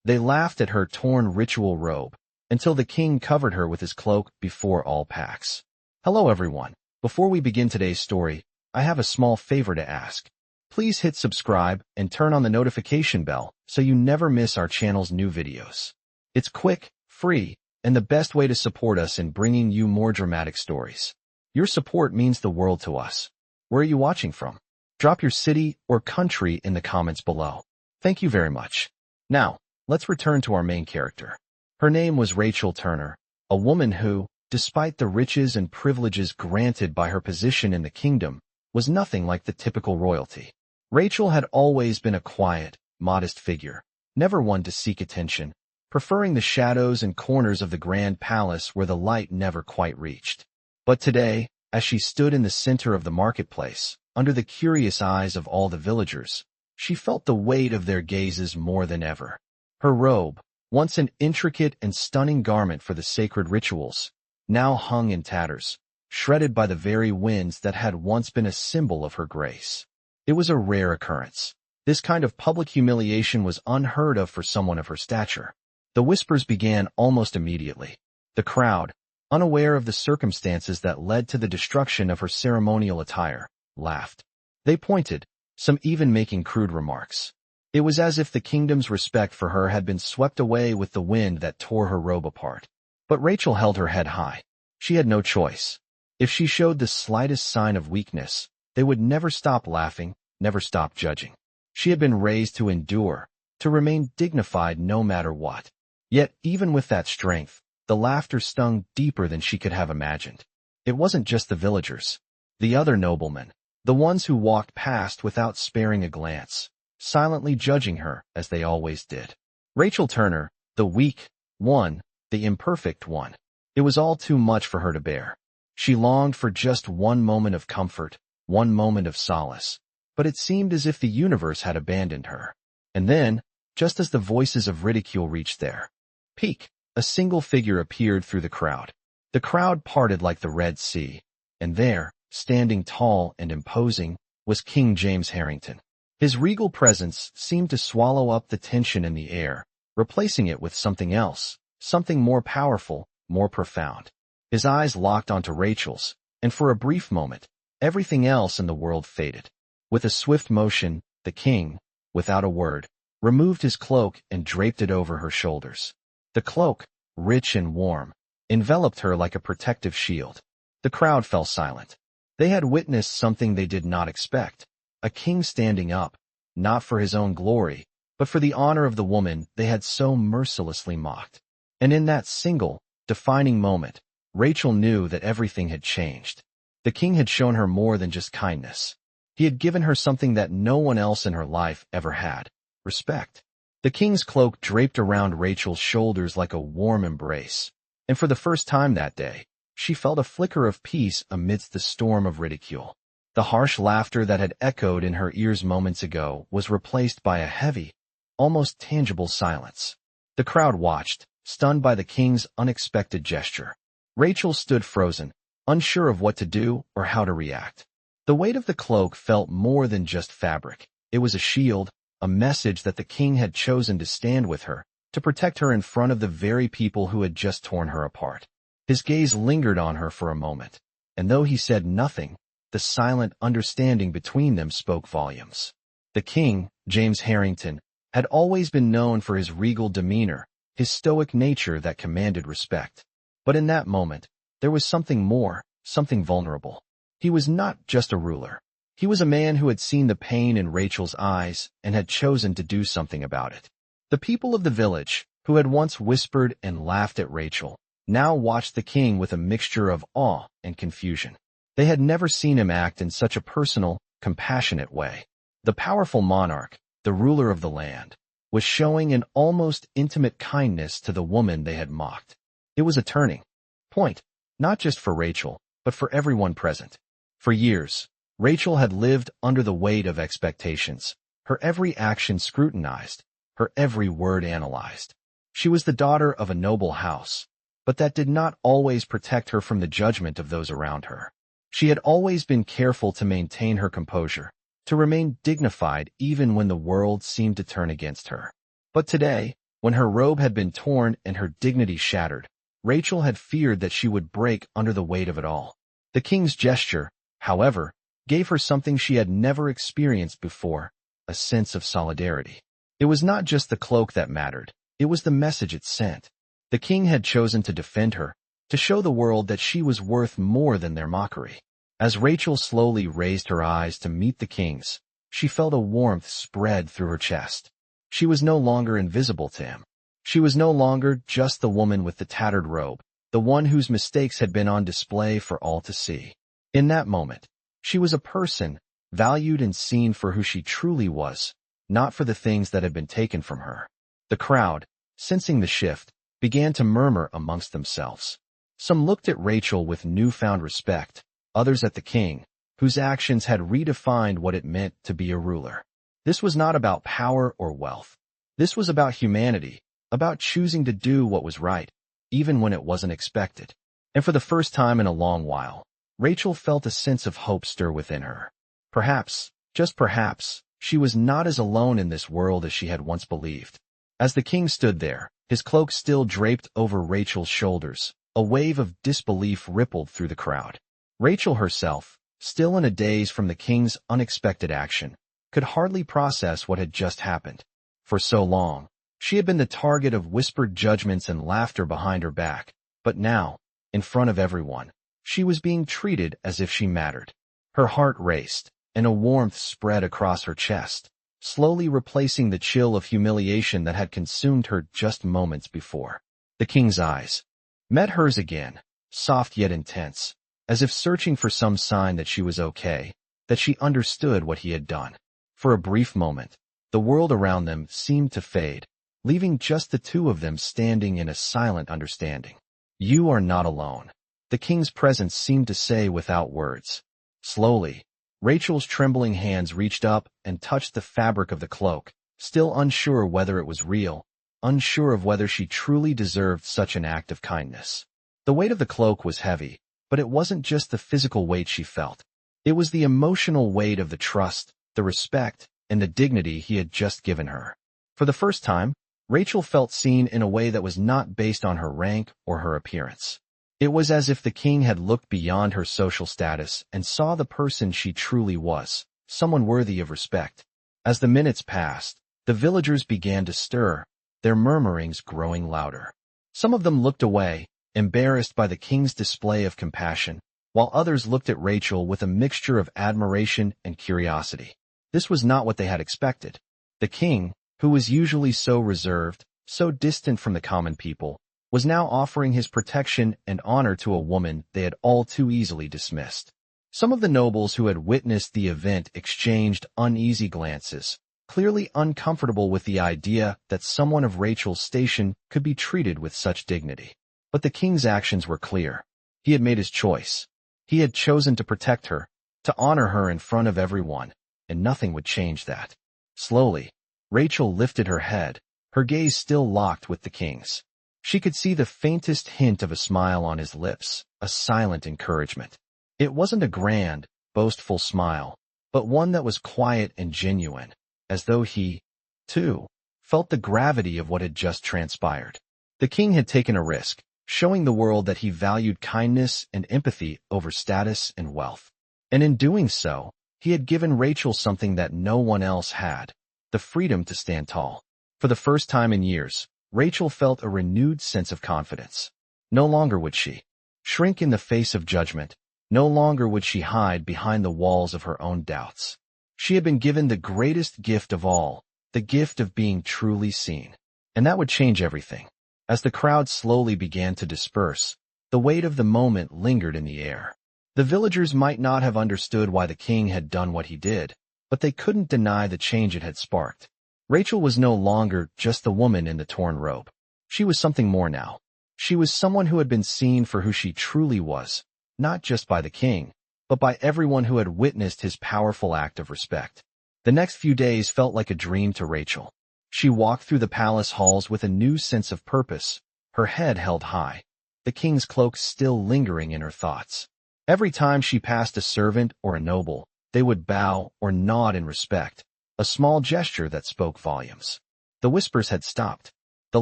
They laughed at her torn ritual robe, until the king covered her with his cloak before all packs. Hello everyone. Before we begin today's story, I have a small favor to ask. Please hit subscribe and turn on the notification bell so you never miss our channel's new videos. It's quick, free, and the best way to support us in bringing you more dramatic stories. Your support means the world to us. Where are you watching from? Drop your city or country in the comments below. Thank you very much. Now, let's return to our main character. Her name was Rachel Turner, a woman who, despite the riches and privileges granted by her position in the kingdom, was nothing like the typical royalty. Rachel had always been a quiet, modest figure, never one to seek attention, preferring the shadows and corners of the grand palace where the light never quite reached. But today, as she stood in the center of the marketplace, under the curious eyes of all the villagers, she felt the weight of their gazes more than ever. Her robe, once an intricate and stunning garment for the sacred rituals, now hung in tatters, shredded by the very winds that had once been a symbol of her grace. It was a rare occurrence. This kind of public humiliation was unheard of for someone of her stature. The whispers began almost immediately. The crowd, unaware of the circumstances that led to the destruction of her ceremonial attire, laughed. They pointed, some even making crude remarks. It was as if the kingdom's respect for her had been swept away with the wind that tore her robe apart. But Rachel held her head high. She had no choice. If she showed the slightest sign of weakness, they would never stop laughing, never stop judging. She had been raised to endure, to remain dignified no matter what. Yet, even with that strength, the laughter stung deeper than she could have imagined. It wasn't just the villagers. The other noblemen, the ones who walked past without sparing a glance, silently judging her as they always did. Rachel Turner, the weak one, the imperfect one. It was all too much for her to bear. She longed for just one moment of comfort, one moment of solace, but it seemed as if the universe had abandoned her. And then, just as the voices of ridicule reached their peak, a single figure appeared through the crowd. The crowd parted like the Red Sea, and there, standing tall and imposing, was King James Harrington. His regal presence seemed to swallow up the tension in the air, replacing it with something else, something more powerful, more profound. His eyes locked onto Rachel's, and for a brief moment, everything else in the world faded. With a swift motion, the king, without a word, removed his cloak and draped it over her shoulders. The cloak, rich and warm, enveloped her like a protective shield. The crowd fell silent. They had witnessed something they did not expect. A king standing up, not for his own glory, but for the honor of the woman they had so mercilessly mocked. And in that single, defining moment, Rachel knew that everything had changed. The king had shown her more than just kindness. He had given her something that no one else in her life ever had: respect. The king's cloak draped around Rachel's shoulders like a warm embrace, and for the first time that day, she felt a flicker of peace amidst the storm of ridicule. The harsh laughter that had echoed in her ears moments ago was replaced by a heavy, almost tangible silence. The crowd watched, stunned by the king's unexpected gesture. Rachel stood frozen, unsure of what to do or how to react. The weight of the cloak felt more than just fabric. It was a shield, a message that the king had chosen to stand with her, to protect her in front of the very people who had just torn her apart. His gaze lingered on her for a moment, and though he said nothing, the silent understanding between them spoke volumes. The king, James Harrington, had always been known for his regal demeanor, his stoic nature that commanded respect. But in that moment, there was something more, something vulnerable. He was not just a ruler. He was a man who had seen the pain in Rachel's eyes and had chosen to do something about it. The people of the village, who had once whispered and laughed at Rachel, now watched the king with a mixture of awe and confusion. They had never seen him act in such a personal, compassionate way. The powerful monarch, the ruler of the land, was showing an almost intimate kindness to the woman they had mocked. It was a turning point, not just for Rachel, but for everyone present. For years, Rachel had lived under the weight of expectations, her every action scrutinized, her every word analyzed. She was the daughter of a noble house, but that did not always protect her from the judgment of those around her. She had always been careful to maintain her composure, to remain dignified even when the world seemed to turn against her. But today, When her robe had been torn and her dignity shattered, Rachel had feared that she would break under the weight of it all. The king's gesture, however, gave her something she had never experienced before, a sense of solidarity. It was not just the cloak that mattered, it was the message it sent. The king had chosen to defend her, to show the world that she was worth more than their mockery. As Rachel slowly raised her eyes to meet the king's, she felt a warmth spread through her chest. She was no longer invisible to him. She was no longer just the woman with the tattered robe, the one whose mistakes had been on display for all to see. In that moment, she was a person, valued and seen for who she truly was, not for the things that had been taken from her. The crowd, sensing the shift, began to murmur amongst themselves. Some looked at Rachel with newfound respect, others at the king, whose actions had redefined what it meant to be a ruler. This was not about power or wealth. This was about humanity, about choosing to do what was right, even when it wasn't expected. And for the first time in a long while, Rachel felt a sense of hope stir within her. Perhaps, just perhaps, she was not as alone in this world as she had once believed. As the king stood there, his cloak still draped over Rachel's shoulders, a wave of disbelief rippled through the crowd. Rachel herself, still in a daze from the king's unexpected action, could hardly process what had just happened. For so long, she had been the target of whispered judgments and laughter behind her back, but now, in front of everyone, she was being treated as if she mattered. Her heart raced, and a warmth spread across her chest, slowly replacing the chill of humiliation that had consumed her just moments before. The king's eyes met hers again, soft yet intense, as if searching for some sign that she was okay, that she understood what he had done. For a brief moment, the world around them seemed to fade, leaving just the two of them standing in a silent understanding. "You are not alone," the king's presence seemed to say without words. Slowly, Rachel's trembling hands reached up and touched the fabric of the cloak, still unsure whether it was real, unsure of whether she truly deserved such an act of kindness. The weight of the cloak was heavy, but it wasn't just the physical weight she felt. It was the emotional weight of the trust, the respect, and the dignity he had just given her. For the first time, Rachel felt seen in a way that was not based on her rank or her appearance. It was as if the king had looked beyond her social status and saw the person she truly was, someone worthy of respect. As the minutes passed, the villagers began to stir, their murmurings growing louder. Some of them looked away, embarrassed by the king's display of compassion, while others looked at Rachel with a mixture of admiration and curiosity. This was not what they had expected. The king, who was usually so reserved, so distant from the common people, was now offering his protection and honor to a woman they had all too easily dismissed. Some of the nobles who had witnessed the event exchanged uneasy glances, clearly uncomfortable with the idea that someone of Rachel's station could be treated with such dignity. But the king's actions were clear. He had made his choice. He had chosen to protect her, to honor her in front of everyone, and nothing would change that. Slowly, Rachel lifted her head, her gaze still locked with the king's. She could see the faintest hint of a smile on his lips, a silent encouragement. It wasn't a grand, boastful smile, but one that was quiet and genuine, as though he, too, felt the gravity of what had just transpired. The king had taken a risk, showing the world that he valued kindness and empathy over status and wealth. And in doing so, he had given Rachel something that no one else had, the freedom to stand tall. For the first time in years, Rachel felt a renewed sense of confidence. No longer would she shrink in the face of judgment. No longer would she hide behind the walls of her own doubts. She had been given the greatest gift of all, the gift of being truly seen. And that would change everything. As the crowd slowly began to disperse, the weight of the moment lingered in the air. The villagers might not have understood why the king had done what he did, but they couldn't deny the change it had sparked. Rachel was no longer just the woman in the torn robe. She was something more now. She was someone who had been seen for who she truly was, not just by the king, but by everyone who had witnessed his powerful act of respect. The next few days felt like a dream to Rachel. She walked through the palace halls with a new sense of purpose, her head held high, the king's cloak still lingering in her thoughts. Every time she passed a servant or a noble, they would bow or nod in respect, a small gesture that spoke volumes. The whispers had stopped. The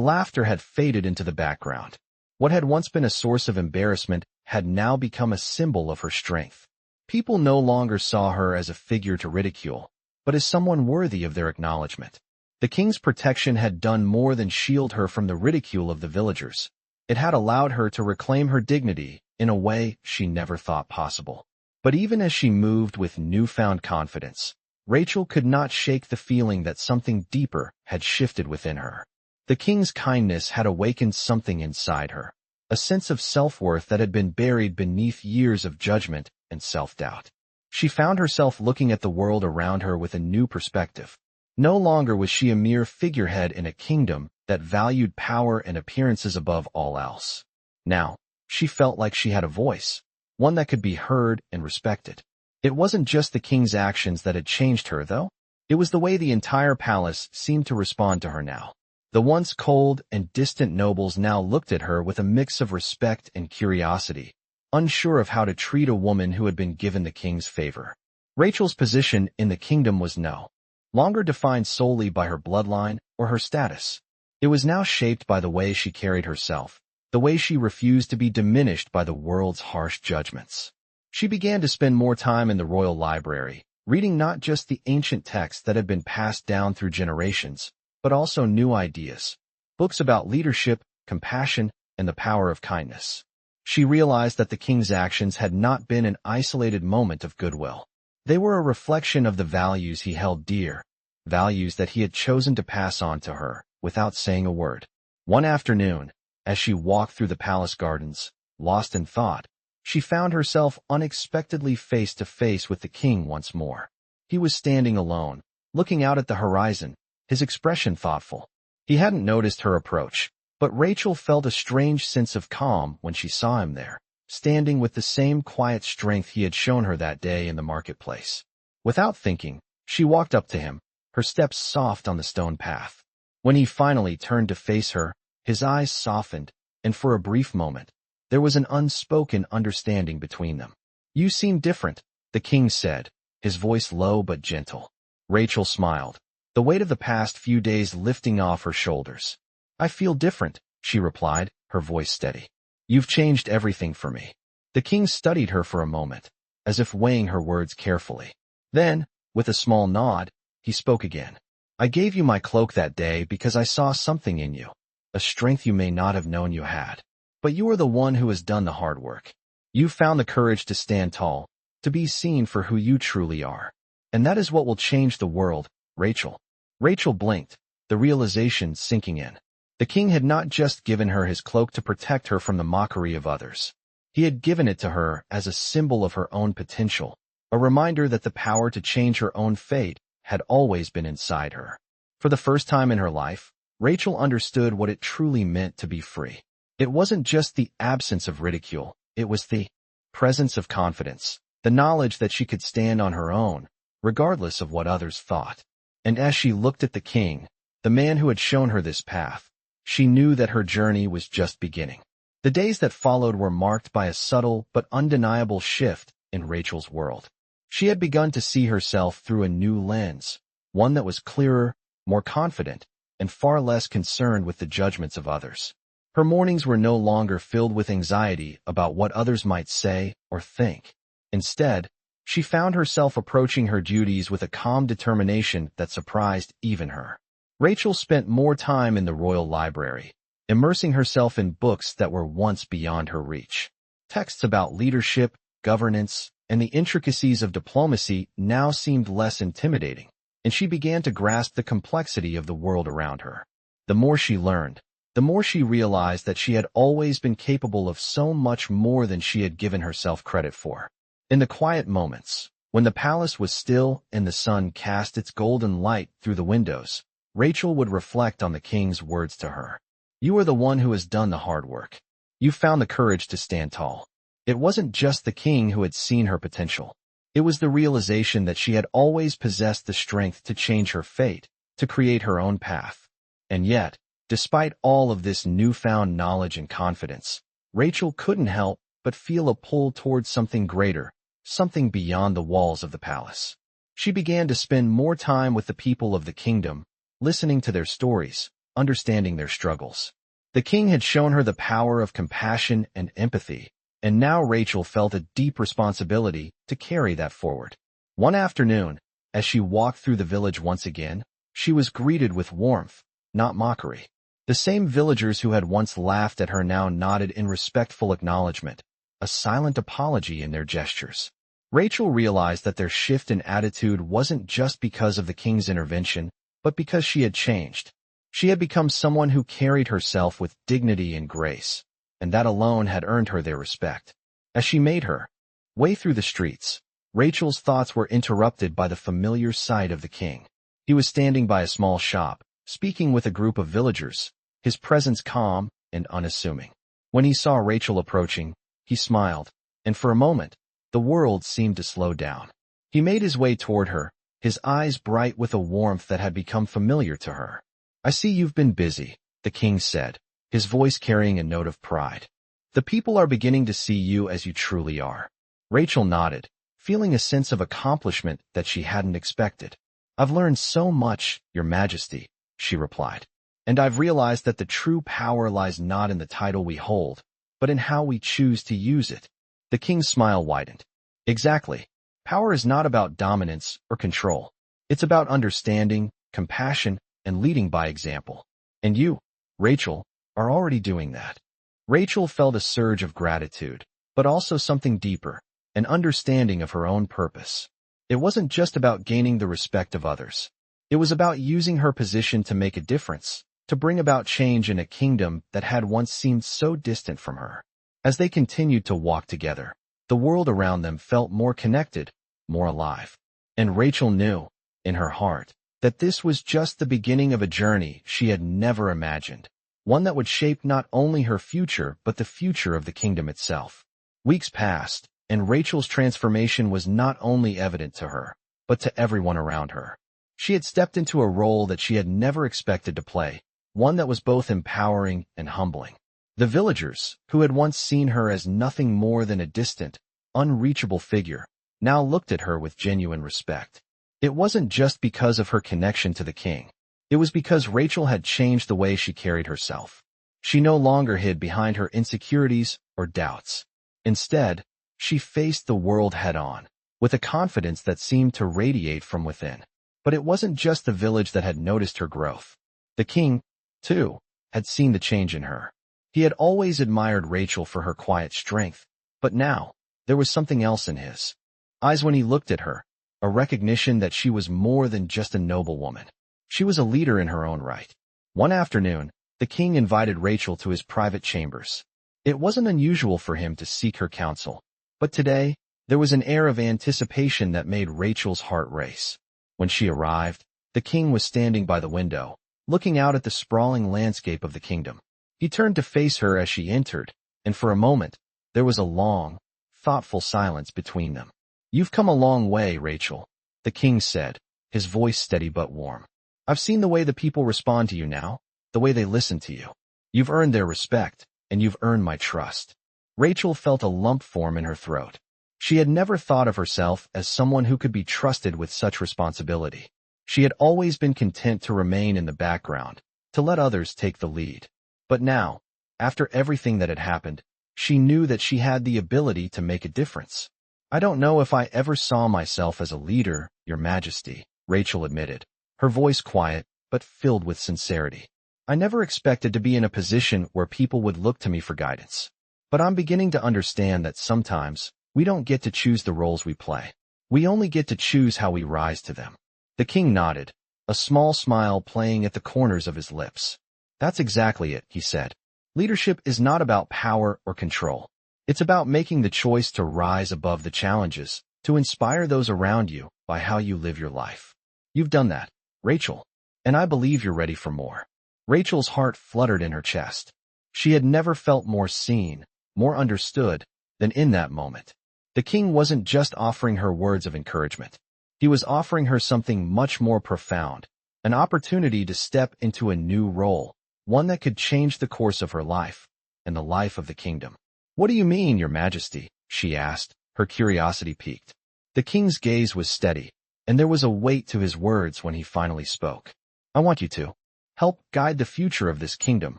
laughter had faded into the background. What had once been a source of embarrassment had now become a symbol of her strength. People no longer saw her as a figure to ridicule, but as someone worthy of their acknowledgement. The king's protection had done more than shield her from the ridicule of the villagers. It had allowed her to reclaim her dignity in a way she never thought possible. But even as she moved with newfound confidence, Rachel could not shake the feeling that something deeper had shifted within her. The king's kindness had awakened something inside her, a sense of self-worth that had been buried beneath years of judgment and self-doubt. She found herself looking at the world around her with a new perspective. No longer was she a mere figurehead in a kingdom that valued power and appearances above all else. Now, she felt like she had a voice, one that could be heard and respected. It wasn't just the king's actions that had changed her, though. It was the way the entire palace seemed to respond to her now. The once cold and distant nobles now looked at her with a mix of respect and curiosity, unsure of how to treat a woman who had been given the king's favor. Rachel's position in the kingdom was no longer defined solely by her bloodline or her status. It was now shaped by the way she carried herself, the way she refused to be diminished by the world's harsh judgments. She began to spend more time in the royal library, reading not just the ancient texts that had been passed down through generations, but also new ideas, books about leadership, compassion, and the power of kindness. She realized that the king's actions had not been an isolated moment of goodwill. They were a reflection of the values he held dear, values that he had chosen to pass on to her without saying a word. One afternoon, as she walked through the palace gardens, lost in thought, she found herself unexpectedly face to face with the king once more. He was standing alone, looking out at the horizon, his expression thoughtful. He hadn't noticed her approach, but Rachel felt a strange sense of calm when she saw him there, standing with the same quiet strength he had shown her that day in the marketplace. Without thinking, she walked up to him, her steps soft on the stone path. When he finally turned to face her, his eyes softened, and for a brief moment, there was an unspoken understanding between them. "You seem different," the king said, his voice low but gentle. Rachel smiled, the weight of the past few days lifting off her shoulders. "I feel different," she replied, her voice steady. "You've changed everything for me." The king studied her for a moment, as if weighing her words carefully. Then, with a small nod, he spoke again. "I gave you my cloak that day because I saw something in you, a strength you may not have known you had. But you are the one who has done the hard work. You found the courage to stand tall, to be seen for who you truly are. And that is what will change the world, Rachel." Rachel blinked, the realization sinking in. The king had not just given her his cloak to protect her from the mockery of others. He had given it to her as a symbol of her own potential, a reminder that the power to change her own fate had always been inside her. For the first time in her life, Rachel understood what it truly meant to be free. It wasn't just the absence of ridicule, it was the presence of confidence, the knowledge that she could stand on her own, regardless of what others thought. And as she looked at the king, the man who had shown her this path, she knew that her journey was just beginning. The days that followed were marked by a subtle but undeniable shift in Rachel's world. She had begun to see herself through a new lens, one that was clearer, more confident, and far less concerned with the judgments of others. Her mornings were no longer filled with anxiety about what others might say or think. Instead, she found herself approaching her duties with a calm determination that surprised even her. Rachel spent more time in the royal library, immersing herself in books that were once beyond her reach. Texts about leadership, governance, and the intricacies of diplomacy now seemed less intimidating, and she began to grasp the complexity of the world around her. The more she learned, the more she realized that she had always been capable of so much more than she had given herself credit for. In the quiet moments, when the palace was still and the sun cast its golden light through the windows, Rachel would reflect on the king's words to her. "You are the one who has done the hard work. You found the courage to stand tall." It wasn't just the king who had seen her potential. It was the realization that she had always possessed the strength to change her fate, to create her own path. And yet, despite all of this newfound knowledge and confidence, Rachel couldn't help but feel a pull towards something greater, something beyond the walls of the palace. She began to spend more time with the people of the kingdom, listening to their stories, understanding their struggles. The king had shown her the power of compassion and empathy, and now Rachel felt a deep responsibility to carry that forward. One afternoon, as she walked through the village once again, she was greeted with warmth, not mockery. The same villagers who had once laughed at her now nodded in respectful acknowledgement, a silent apology in their gestures. Rachel realized that their shift in attitude wasn't just because of the king's intervention, but because she had changed. She had become someone who carried herself with dignity and grace, and that alone had earned her their respect. As she made her way through the streets, Rachel's thoughts were interrupted by the familiar sight of the king. He was standing by a small shop, speaking with a group of villagers, his presence calm and unassuming. When he saw Rachel approaching, he smiled, and for a moment, the world seemed to slow down. He made his way toward her, his eyes bright with a warmth that had become familiar to her. "I see you've been busy," the king said, his voice carrying a note of pride. "The people are beginning to see you as you truly are." Rachel nodded, feeling a sense of accomplishment that she hadn't expected. "I've learned so much, Your Majesty," she replied, "and I've realized that the true power lies not in the title we hold, but in how we choose to use it." The king's smile widened. "Exactly. Power is not about dominance or control. It's about understanding, compassion, and leading by example. And you, Rachel, are already doing that." Rachel felt a surge of gratitude, but also something deeper, an understanding of her own purpose. It wasn't just about gaining the respect of others. It was about using her position to make a difference, to bring about change in a kingdom that had once seemed so distant from her. As they continued to walk together, the world around them felt more connected, more alive. And Rachel knew, in her heart, that this was just the beginning of a journey she had never imagined, one that would shape not only her future but the future of the kingdom itself. Weeks passed, and Rachel's transformation was not only evident to her, but to everyone around her. She had stepped into a role that she had never expected to play, one that was both empowering and humbling. The villagers, who had once seen her as nothing more than a distant, unreachable figure, now looked at her with genuine respect. It wasn't just because of her connection to the king. It was because Rachel had changed the way she carried herself. She no longer hid behind her insecurities or doubts. Instead, she faced the world head-on, with a confidence that seemed to radiate from within. But it wasn't just the village that had noticed her growth. The king, too, had seen the change in her. He had always admired Rachel for her quiet strength, but now, there was something else in his eyes when he looked at her, a recognition that she was more than just a noblewoman. She was a leader in her own right. One afternoon, the king invited Rachel to his private chambers. It wasn't unusual for him to seek her counsel, but today, there was an air of anticipation that made Rachel's heart race. When she arrived, the king was standing by the window, looking out at the sprawling landscape of the kingdom. He turned to face her as she entered, and for a moment, there was a long, thoughtful silence between them. "You've come a long way, Rachel," the king said, his voice steady but warm. "I've seen the way the people respond to you now, the way they listen to you. You've earned their respect, and you've earned my trust." Rachel felt a lump form in her throat. She had never thought of herself as someone who could be trusted with such responsibility. She had always been content to remain in the background, to let others take the lead. But now, after everything that had happened, she knew that she had the ability to make a difference. "I don't know if I ever saw myself as a leader, Your Majesty," Rachel admitted, her voice quiet but filled with sincerity. "I never expected to be in a position where people would look to me for guidance. But I'm beginning to understand that sometimes, we don't get to choose the roles we play. We only get to choose how we rise to them." The king nodded, a small smile playing at the corners of his lips. "That's exactly it," he said. "Leadership is not about power or control. It's about making the choice to rise above the challenges, to inspire those around you by how you live your life. You've done that, Rachel, and I believe you're ready for more." Rachel's heart fluttered in her chest. She had never felt more seen, more understood, than in that moment. The king wasn't just offering her words of encouragement. He was offering her something much more profound, an opportunity to step into a new role, one that could change the course of her life and the life of the kingdom. "What do you mean, Your Majesty?" she asked, her curiosity piqued. The king's gaze was steady, and there was a weight to his words when he finally spoke. "I want you to help guide the future of this kingdom,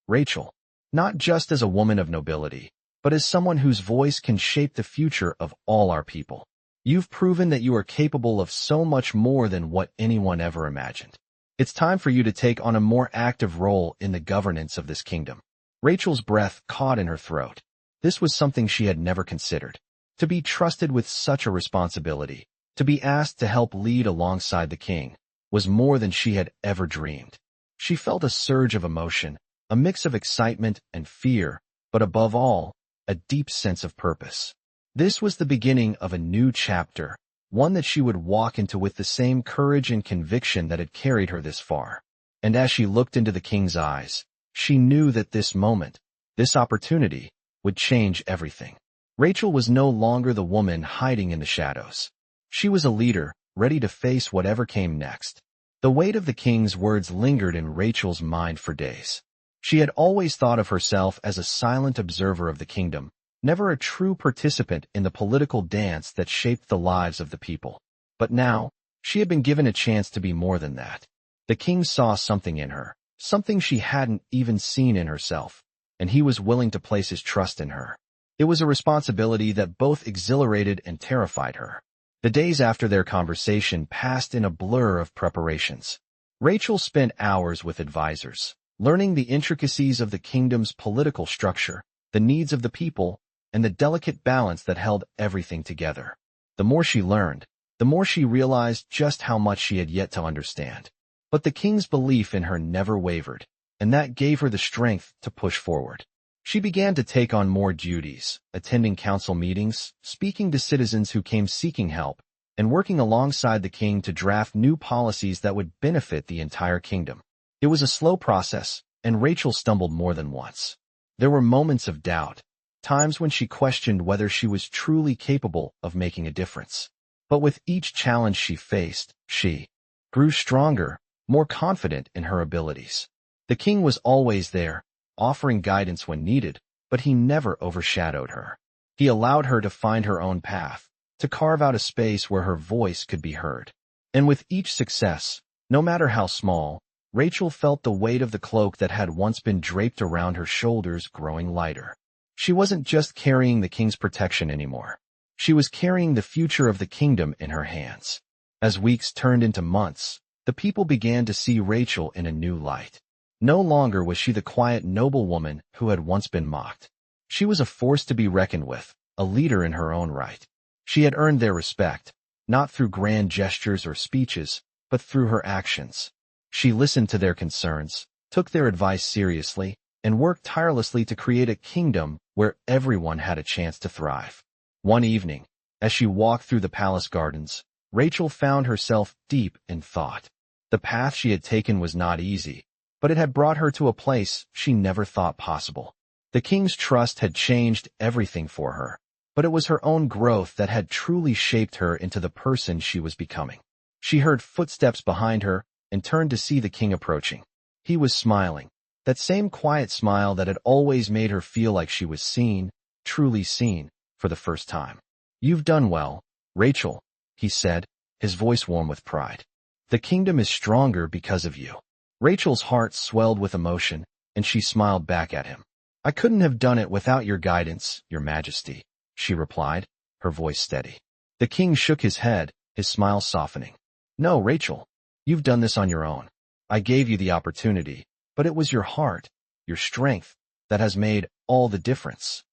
Rachel, not just as a woman of nobility, but as someone whose voice can shape the future of all our people. You've proven that you are capable of so much more than what anyone ever imagined. It's time for you to take on a more active role in the governance of this kingdom. Rachel's breath caught in her throat. This was something she had never considered. To be trusted with such a responsibility, to be asked to help lead alongside the king, was more than she had ever dreamed. She felt a surge of emotion, a mix of excitement and fear, but above all, a deep sense of purpose. This was the beginning of a new chapter, one that she would walk into with the same courage and conviction that had carried her this far. And as she looked into the king's eyes, she knew that this moment, this opportunity, would change everything. Rachel was no longer the woman hiding in the shadows. She was a leader, ready to face whatever came next. The weight of the king's words lingered in Rachel's mind for days. She had always thought of herself as a silent observer of the kingdom, never a true participant in the political dance that shaped the lives of the people. But now, she had been given a chance to be more than that. The king saw something in her, something she hadn't even seen in herself, and he was willing to place his trust in her. It was a responsibility that both exhilarated and terrified her. The days after their conversation passed in a blur of preparations. Rachel spent hours with advisors, learning the intricacies of the kingdom's political structure, the needs of the people, and the delicate balance that held everything together. The more she learned, the more she realized just how much she had yet to understand. But the king's belief in her never wavered, and that gave her the strength to push forward. She began to take on more duties, attending council meetings, speaking to citizens who came seeking help, and working alongside the king to draft new policies that would benefit the entire kingdom. It was a slow process, and Rachel stumbled more than once. There were moments of doubt, times when she questioned whether she was truly capable of making a difference. But with each challenge she faced, she grew stronger, more confident in her abilities. The king was always there, offering guidance when needed, but he never overshadowed her. He allowed her to find her own path, to carve out a space where her voice could be heard. And with each success, no matter how small, Rachel felt the weight of the cloak that had once been draped around her shoulders growing lighter. She wasn't just carrying the king's protection anymore. She was carrying the future of the kingdom in her hands. As weeks turned into months, the people began to see Rachel in a new light. No longer was she the quiet noblewoman who had once been mocked. She was a force to be reckoned with, a leader in her own right. She had earned their respect, not through grand gestures or speeches, but through her actions. She listened to their concerns, took their advice seriously, and worked tirelessly to create a kingdom where everyone had a chance to thrive. One evening, as she walked through the palace gardens, Rachel found herself deep in thought. The path she had taken was not easy, but it had brought her to a place she never thought possible. The king's trust had changed everything for her, but it was her own growth that had truly shaped her into the person she was becoming. She heard footsteps behind her and turned to see the king approaching. He was smiling, that same quiet smile that had always made her feel like she was seen, truly seen, for the first time. "You've done well, Rachel," he said, his voice warm with pride. "The kingdom is stronger because of you." Rachel's heart swelled with emotion, and she smiled back at him. "I couldn't have done it without your guidance, Your Majesty," she replied, her voice steady. The king shook his head, his smile softening. "No, Rachel, you've done this on your own. I gave you the opportunity, but it was your heart, your strength, that has made all the difference."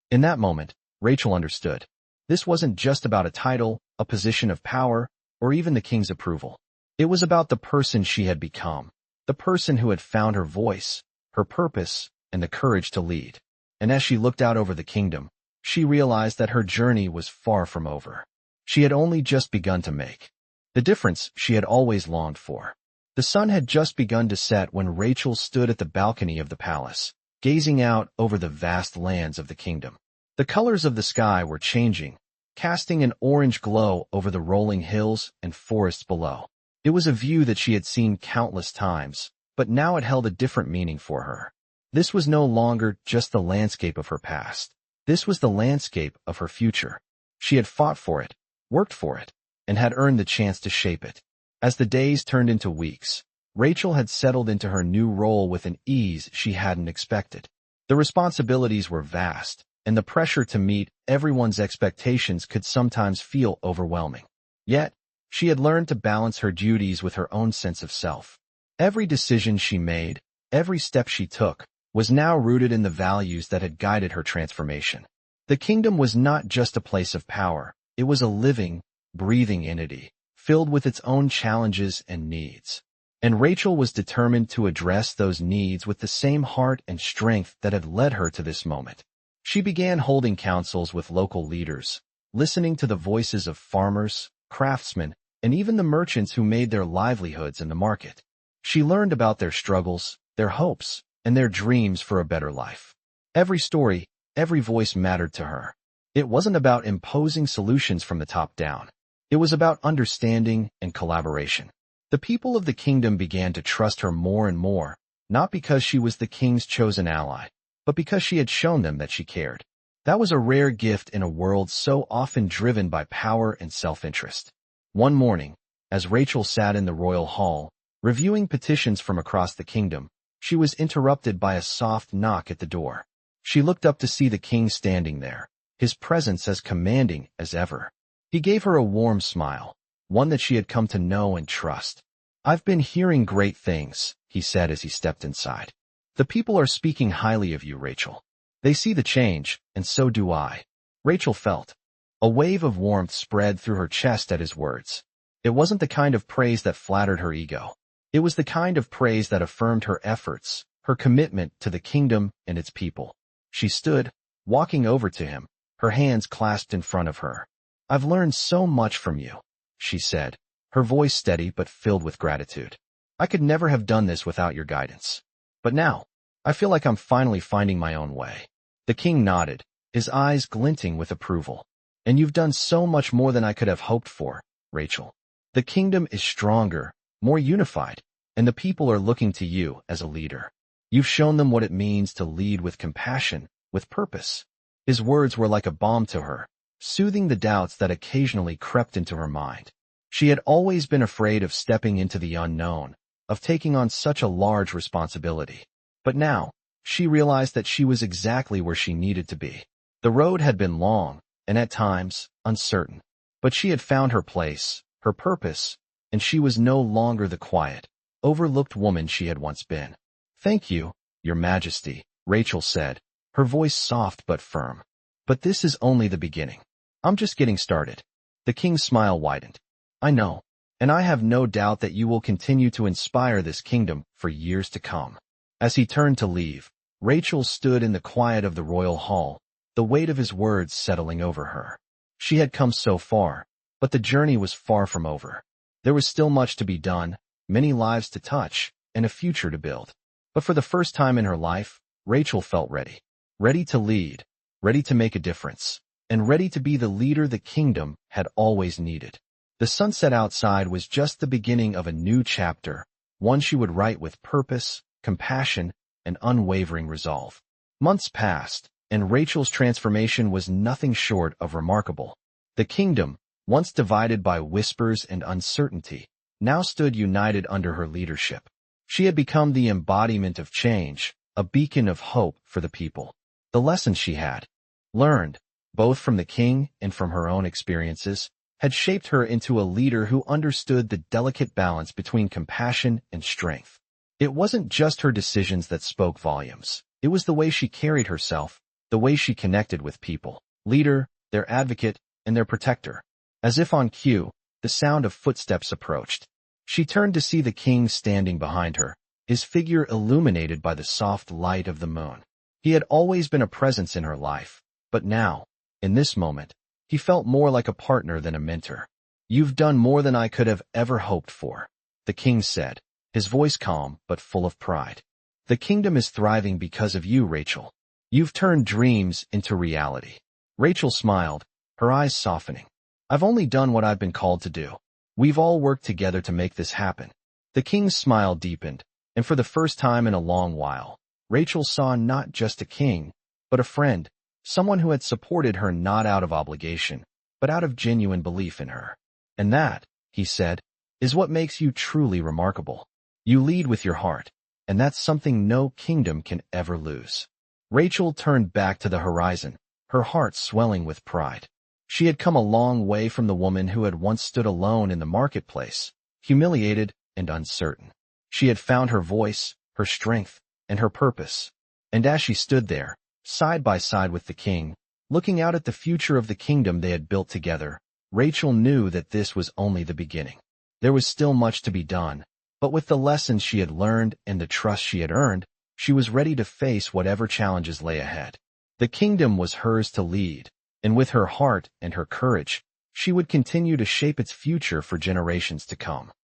In that moment, Rachel understood. This wasn't just about a title, a position of power, or even the king's approval. It was about the person she had become, the person who had found her voice, her purpose, and the courage to lead. And as she looked out over the kingdom, she realized that her journey was far from over. She had only just begun to make the difference she had always longed for. The sun had just begun to set when Rachel stood at the balcony of the palace, gazing out over the vast lands of the kingdom. The colors of the sky were changing, casting an orange glow over the rolling hills and forests below. It was a view that she had seen countless times, but now it held a different meaning for her. This was no longer just the landscape of her past. This was the landscape of her future. She had fought for it, worked for it, and had earned the chance to shape it. As the days turned into weeks, Rachel had settled into her new role with an ease she hadn't expected. The responsibilities were vast, and the pressure to meet everyone's expectations could sometimes feel overwhelming. Yet, she had learned to balance her duties with her own sense of self. Every decision she made, every step she took, was now rooted in the values that had guided her transformation. The kingdom was not just a place of power, it was a living, breathing entity, filled with its own challenges and needs. And Rachel was determined to address those needs with the same heart and strength that had led her to this moment. She began holding councils with local leaders, listening to the voices of farmers, craftsmen, and even the merchants who made their livelihoods in the market. She learned about their struggles, their hopes, and their dreams for a better life. Every story, every voice mattered to her. It wasn't about imposing solutions from the top down. It was about understanding and collaboration. The people of the kingdom began to trust her more and more, not because she was the king's chosen ally, but because she had shown them that she cared. That was a rare gift in a world so often driven by power and self-interest. One morning, as Rachel sat in the royal hall, reviewing petitions from across the kingdom, she was interrupted by a soft knock at the door. She looked up to see the king standing there, his presence as commanding as ever. He gave her a warm smile, one that she had come to know and trust. "I've been hearing great things," he said as he stepped inside. "The people are speaking highly of you, Rachel. They see the change, and so do I." Rachel felt. A wave of warmth spread through her chest at his words. It wasn't the kind of praise that flattered her ego. It was the kind of praise that affirmed her efforts, her commitment to the kingdom and its people. She stood, walking over to him, her hands clasped in front of her. "I've learned so much from you," she said, her voice steady but filled with gratitude. "I could never have done this without your guidance. But now, I feel like I'm finally finding my own way." The king nodded, his eyes glinting with approval. "And you've done so much more than I could have hoped for, Rachel. The kingdom is stronger, more unified, and the people are looking to you as a leader. You've shown them what it means to lead with compassion, with purpose." His words were like a balm to her, soothing the doubts that occasionally crept into her mind. She had always been afraid of stepping into the unknown, of taking on such a large responsibility. But now, she realized that she was exactly where she needed to be. The road had been long, and at times, uncertain. But she had found her place, her purpose, and she was no longer the quiet, overlooked woman she had once been. "Thank you, Your Majesty," Rachel said, her voice soft but firm. "But this is only the beginning. I'm just getting started." The king's smile widened. "I know, and I have no doubt that you will continue to inspire this kingdom for years to come." As he turned to leave, Rachel stood in the quiet of the royal hall, the weight of his words settling over her. She had come so far, but the journey was far from over. There was still much to be done, many lives to touch, and a future to build. But for the first time in her life, Rachel felt ready. Ready to lead, ready to make a difference, and ready to be the leader the kingdom had always needed. The sunset outside was just the beginning of a new chapter, one she would write with purpose, compassion, and unwavering resolve. Months passed, and Rachel's transformation was nothing short of remarkable. The kingdom, once divided by whispers and uncertainty, now stood united under her leadership. She had become the embodiment of change, a beacon of hope for the people. The lessons she had learned, both from the king and from her own experiences, had shaped her into a leader who understood the delicate balance between compassion and strength. It wasn't just her decisions that spoke volumes. It was the way she carried herself, the way she connected with people, leader, their advocate, and their protector. As if on cue, the sound of footsteps approached. She turned to see the king standing behind her, his figure illuminated by the soft light of the moon. He had always been a presence in her life, but now, in this moment, he felt more like a partner than a mentor. "You've done more than I could have ever hoped for," the king said, his voice calm but full of pride. "The kingdom is thriving because of you, Rachel. You've turned dreams into reality." Rachel smiled, her eyes softening. "I've only done what I've been called to do. We've all worked together to make this happen." The king's smile deepened, and for the first time in a long while, Rachel saw not just a king, but a friend, someone who had supported her not out of obligation, but out of genuine belief in her. "And that," he said, "is what makes you truly remarkable. You lead with your heart, and that's something no kingdom can ever lose. Rachel turned back to the horizon, her heart swelling with pride. She had come a long way from the woman who had once stood alone in the marketplace, humiliated and uncertain. She had found her voice, her strength, and her purpose. And as she stood there, side by side with the king, looking out at the future of the kingdom they had built together, Rachel knew that this was only the beginning. There was still much to be done, but with the lessons she had learned and the trust she had earned, she was ready to face whatever challenges lay ahead. The kingdom was hers to lead, and with her heart and her courage, she would continue to shape its future for generations to come.